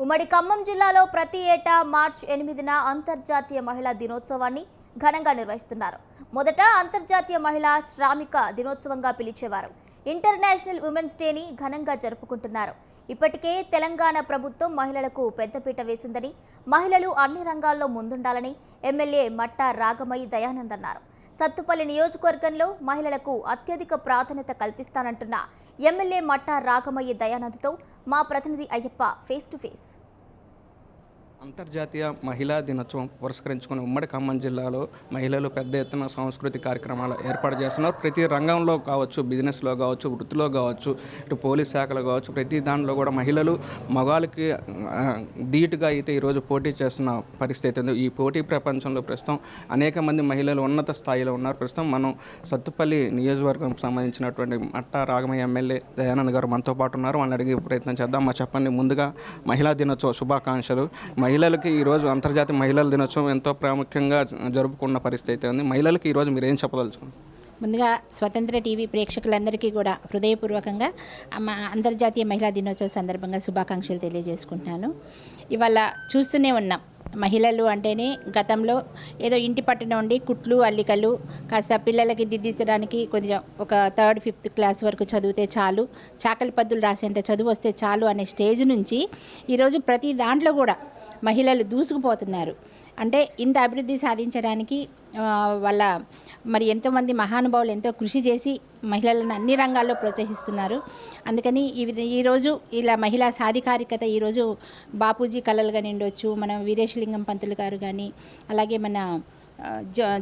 ఉమ్మడి ఖమ్మం జిల్లాలో ప్రతి ఏటా మార్చి 8న అంతర్జాతీయ మహిళా దినోత్సవాన్ని ఘనంగా నిర్వహిస్తున్నారు. మొదట అంతర్జాతీయ మహిళా శ్రామిక దినోత్సవంగా పిలిచేవారు. ఇంటర్నేషనల్ ఉమెన్స్ డేని ఘనంగా జరుపుకుంటున్నారు. ఇప్పటికే తెలంగాణ ప్రభుత్వం మహిళలకు పెద్దపీట వేసిందని, మహిళలు అన్ని రంగాల్లో ముందుండాలని ఎమ్మెల్యే మట్టా రాగమయ్యి దయానంద్ అన్నారు. సత్తుపల్లి నియోజకవర్గంలో మహిళలకు అత్యధిక ప్రాధాన్యత కల్పిస్తానంటున్న ఎమ్మెల్యే మట్టా రాగమయ్యి దయానంద్తో మా ప్రతినిధి అయ్యప్ప ఫేస్ టు ఫేస్. అంతర్జాతీయ మహిళా దినోత్సవం పురస్కరించుకుని ఉమ్మడి ఖమ్మం జిల్లాలో మహిళలు పెద్ద ఎత్తున సాంస్కృతిక కార్యక్రమాలు ఏర్పాటు చేస్తున్నారు. ప్రతి రంగంలో కావచ్చు, బిజినెస్లో కావచ్చు, వృత్తిలో కావచ్చు, ఇటు పోలీస్ శాఖలో కావచ్చు, ప్రతి దాంట్లో కూడా మహిళలు మగాళ్ళకి ధీటుగా అయితే ఈరోజు పోటీ చేస్తున్న పరిస్థితి ఉంది. ఈ పోటీ ప్రపంచంలో ప్రస్తుతం అనేక మంది మహిళలు ఉన్నత స్థాయిలో ఉన్నారు. ప్రస్తుతం మనం సత్తుపల్లి నియోజకవర్గం సంబంధించినటువంటి మట్టా రాగమయ్య ఎమ్మెల్యే దయానంద్ గారు మనతో పాటు ఉన్నారు. వాళ్ళని అడిగే ప్రయత్నం చేద్దాం. మా చెప్పండి, ముందుగా మహిళా దినోత్సవ శుభాకాంక్షలు. మహిళలకి ఈరోజు అంతర్జాతీయ మహిళల దినోత్సవం ఎంతో ప్రాముఖ్యంగా జరుపుకున్న పరిస్థితి ఉంది. మహిళలకి ఈరోజు మీరు ఏం చెప్పదలుచుకున్నారు? ముందుగా స్వతంత్ర టీవీ ప్రేక్షకులందరికీ కూడా హృదయపూర్వకంగా అంతర్జాతీయ మహిళా దినోత్సవం సందర్భంగా శుభాకాంక్షలు తెలియజేసుకుంటున్నాను. ఇవాళ చూస్తూనే ఉన్నాం, మహిళలు అంటేనే గతంలో ఏదో ఇంటి పట్టున ఉండి కుట్లు అల్లికలు కాస్త పిల్లలకి దిద్దించడానికి కొద్దిగా ఒక 3rd 5th క్లాస్ వరకు చదివితే చాలు, చాకలి పద్దులు రాసేంత చదువు వస్తే చాలు అనే స్టేజ్ నుంచి ఈరోజు ప్రతి దాంట్లో కూడా మహిళలు దూసుకుపోతున్నారు. అంటే ఇంత అభివృద్ధి సాధించడానికి వాళ్ళ మరి ఎంతోమంది మహానుభావులు ఎంతో కృషి చేసి మహిళలను అన్ని రంగాల్లో ప్రోత్సహిస్తున్నారు. అందుకని ఈరోజు ఇలా మహిళా సాధికారికత ఈరోజు బాపూజీ కళలుగా నిండొచ్చు, మన వీరేశలింగం పంతులు గారు కానీ, అలాగే మన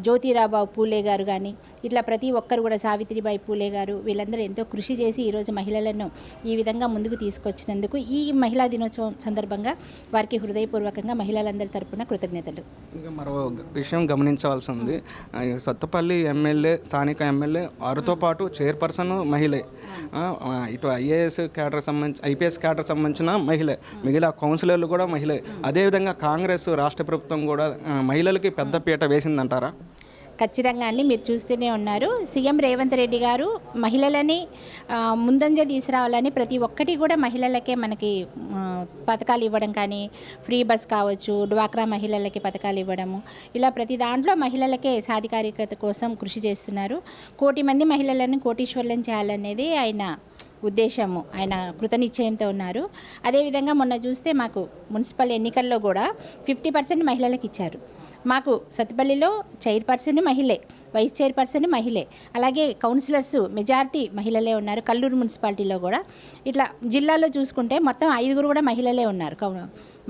జ్యోతిరాబావు పూలే గారు కానీ, ఇట్లా ప్రతి ఒక్కరు కూడా సావిత్రిబాయి పూలే గారు, వీళ్ళందరూ ఎంతో కృషి చేసి ఈరోజు మహిళలను ఈ విధంగా ముందుకు తీసుకొచ్చినందుకు ఈ మహిళా దినోత్సవం సందర్భంగా వారికి హృదయపూర్వకంగా మహిళలందరి తరపున కృతజ్ఞతలు. ఇంకా మరో విషయం గమనించవలసి ఉంది. సత్తుపల్లి ఎమ్మెల్యే, స్థానిక ఎమ్మెల్యే వారితో పాటు చైర్పర్సన్ మహిళే, ఇటు ఐఏఎస్ క్యాడర్ సంబంధించి ఐపీఎస్ క్యాడర్ సంబంధించిన మహిళే, మిగిలిన కౌన్సిలర్లు కూడా మహిళే. అదేవిధంగా కాంగ్రెస్ రాష్ట్ర ప్రభుత్వం కూడా మహిళలకి పెద్ద పీట వేసిందంటారా? ఖచ్చితంగా అండి, మీరు చూస్తూనే ఉన్నారు. సీఎం రేవంత్ రెడ్డి గారు మహిళలని ముందంజ తీసుకురావాలని ప్రతి ఒక్కటి కూడా మహిళలకే మనకి పథకాలు ఇవ్వడం కానీ, ఫ్రీ బస్ కావచ్చు, డ్వాక్రా మహిళలకి పథకాలు ఇవ్వడము, ఇలా ప్రతి దాంట్లో మహిళలకే సాధికారికత కోసం కృషి చేస్తున్నారు. 1 కోటి మంది మహిళలను కోటీశ్వర్లను చేయాలనేది ఆయన ఉద్దేశము, ఆయన కృతనిశ్చయంతో ఉన్నారు. అదేవిధంగా మొన్న చూస్తే మాకు మున్సిపల్ ఎన్నికల్లో కూడా 50% మహిళలకు ఇచ్చారు. మాకు సత్తుపల్లిలో చైర్పర్సన్ మహిళే, వైస్ చైర్పర్సన్ మహిళే, అలాగే కౌన్సిలర్స్ మెజారిటీ మహిళలే ఉన్నారు. కల్లూరు మున్సిపాలిటీలో కూడా ఇట్లా జిల్లాలో చూసుకుంటే మొత్తం 5 కూడా మహిళలే ఉన్నారు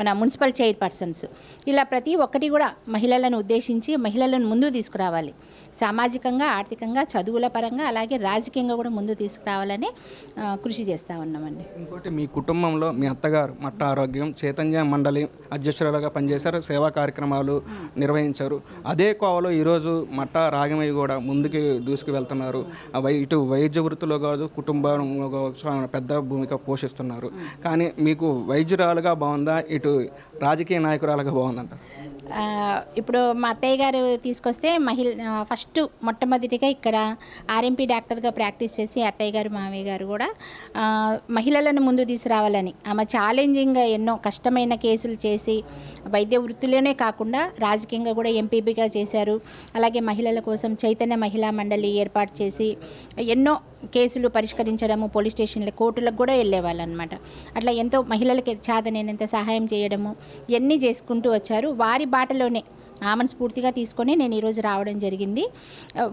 మన మున్సిపల్ చైర్పర్సన్స్. ఇలా ప్రతి ఒక్కటి కూడా మహిళలను ఉద్దేశించి మహిళలను ముందుకు తీసుకురావాలి, సామాజికంగా, ఆర్థికంగా, చదువుల పరంగా, అలాగే రాజకీయంగా కూడా ముందుకు తీసుకురావాలని కృషి చేస్తూ ఉన్నామండి. ఇంకోటి, మీ కుటుంబంలో మీ అత్తగారు మట్టా ఆరోగ్యం చైతన్య మండలి అధ్యక్షురాలుగా పనిచేశారు, సేవా కార్యక్రమాలు నిర్వహించారు. అదే కోవలో ఈరోజు మట్టా రాగమయ్య కూడా ముందుకు దూసుకు వెళ్తున్నారు. ఇటు వైద్య వృత్తిలో కాదు, కుటుంబంలో కావచ్చు పెద్ద భూమిక పోషిస్తున్నారు. కానీ మీకు వైద్యురాలుగా బాగుందా, ఇటు రాజకీయ నాయకురాలుగా బాగుందంట? ఇప్పుడు మా అత్తయ్య గారు తీసుకొస్తే ఫస్ట్ మొట్టమొదటిగా ఇక్కడ ఆర్ఎంపీ డాక్టర్గా ప్రాక్టీస్ చేసి అత్తయ్య గారు, మామయ్య గారు కూడా మహిళలను ముందు తీసుకురావాలని ఆమె ఛాలెంజింగ్గా ఎన్నో కష్టమైన కేసులు చేసి వైద్య వృత్తిలోనే కాకుండా రాజకీయంగా కూడా ఎంపీపీగా చేశారు. అలాగే మహిళల కోసం చైతన్య మహిళా మండలి ఏర్పాటు చేసి ఎన్నో కేసులు పరిష్కరించడము, పోలీస్ స్టేషన్ల కోర్టులకు కూడా వెళ్ళేవాళ్ళు అనమాట. అట్లా ఎంతో మహిళలకి చేతనైనంత సహాయం చేయడము ఇవన్నీ చేసుకుంటూ వచ్చారు. వారి బాటలోనే ఆమెను స్ఫూర్తిగా తీసుకొని నేను ఈరోజు రావడం జరిగింది.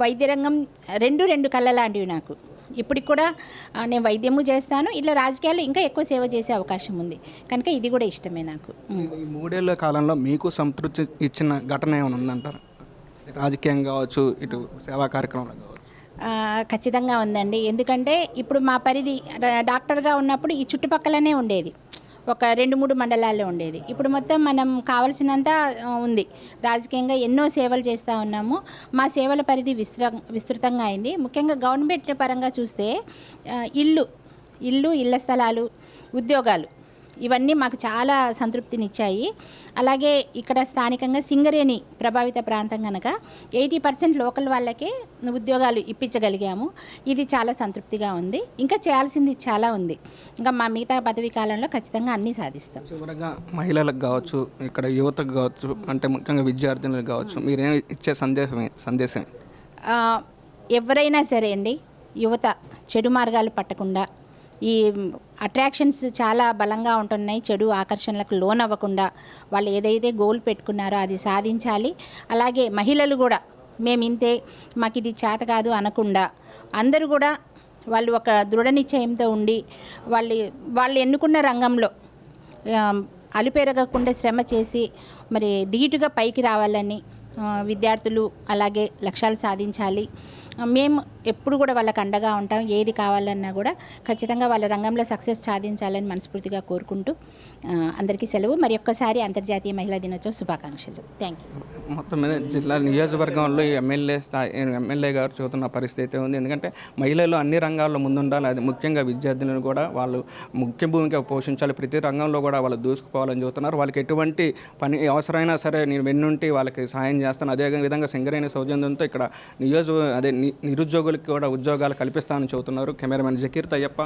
వైద్య రంగం రెండు కళ్ళ లాంటివి నాకు. ఇప్పటికి కూడా నేను వైద్యము చేస్తాను, ఇట్లా రాజకీయాల్లో ఇంకా ఎక్కువ సేవ చేసే అవకాశం ఉంది కనుక ఇది కూడా ఇష్టమే నాకు. ఈ 3 ఏళ్ల కాలంలో మీకు సంతృప్తి ఇచ్చిన ఘటన ఏమైనా ఉందంటారా? రాజకీయంగా కావచ్చు, ఇటు సేవా కార్యక్రమాలు కావచ్చు. ఖచ్చితంగా ఉందండి. ఎందుకంటే ఇప్పుడు మా పరిధి డాక్టర్గా ఉన్నప్పుడు ఈ చుట్టుపక్కలనే ఉండేది, ఒక 2-3 మండలాల్లో ఉండేది. ఇప్పుడు మొత్తం మనం కావాల్సినంత ఉంది. రాజకీయంగా ఎన్నో సేవలు చేస్తూ ఉన్నాము. మా సేవల పరిధి విస్తృతంగా అయింది. ముఖ్యంగా గవర్నమెంట్ పరంగా చూస్తే ఇళ్ళ స్థలాలు, ఉద్యోగాలు ఇవన్నీ మాకు చాలా సంతృప్తినిచ్చాయి. అలాగే ఇక్కడ స్థానికంగా సింగరేణి ప్రభావిత ప్రాంతం కనుక 80% లోకల్ వాళ్ళకే ఉద్యోగాలు ఇప్పించగలిగాము. ఇది చాలా సంతృప్తిగా ఉంది. ఇంకా చేయాల్సింది చాలా ఉంది. ఇంకా మా మిగతా పదవీ కాలంలో ఖచ్చితంగా అన్నీ సాధిస్తాం. చివరగా మహిళలకు కావచ్చు, ఇక్కడ యువతకు కావచ్చు, అంటే ముఖ్యంగా విద్యార్థులకు కావచ్చు, మీరేం ఇచ్చే సందేశం ఎవరైనా సరే అండి, యువత చెడు మార్గాలు పట్టకుండా, ఈ అట్రాక్షన్స్ చాలా బలంగా ఉంటున్నాయి, చెడు ఆకర్షణలకు లోనవ్వకుండా వాళ్ళు ఏదైతే గోల్ పెట్టుకున్నారో అది సాధించాలి. అలాగే మహిళలు కూడా మేము ఇంతే, మాకు ఇది చేత కాదు అనకుండా అందరూ కూడా వాళ్ళు ఒక దృఢ నిశ్చయంతో ఉండి వాళ్ళు ఎన్నుకున్న రంగంలో అలుపెరగకుండా శ్రమ చేసి మరి ధీటుగా పైకి రావాలని విద్యార్థులు అలాగే లక్ష్యాలు సాధించాలి. మేము ఎప్పుడు కూడా వాళ్ళకి అండగా ఉంటాం. ఏది కావాలన్నా కూడా ఖచ్చితంగా వాళ్ళ రంగంలో సక్సెస్ సాధించాలని మనస్ఫూర్తిగా కోరుకుంటూ అందరికీ సెలవు. మరి ఒక్కసారి అంతర్జాతీయ మహిళా దినోత్సవ శుభాకాంక్షలు. Thank you. మొత్తం మీద జిల్లా నియోజకవర్గంలో ఎమ్మెల్యే గారు చూస్తున్న పరిస్థితి అయితే ఉంది. ఎందుకంటే మహిళలు అన్ని రంగాల్లో ముందుండాలి. అది ముఖ్యంగా విద్యార్థులను కూడా వాళ్ళు ముఖ్య భూమిక పోషించాలి. ప్రతి రంగంలో కూడా వాళ్ళు దూసుకుపోవాలని చూస్తున్నారు. వాళ్ళకి ఎటువంటి పని అవసరమైనా సరే నేను వెన్నుంటి వాళ్ళకి సాయం చేస్తాను. అదే విధంగా సింగరేణి సౌజన్యంతో ఇక్కడ నిరుద్యోగులకు కూడా ఉద్యోగాలు కల్పిస్తానని చెబుతున్నారు. కెమెరామెన్ జకీర్ తయ్యప్ప.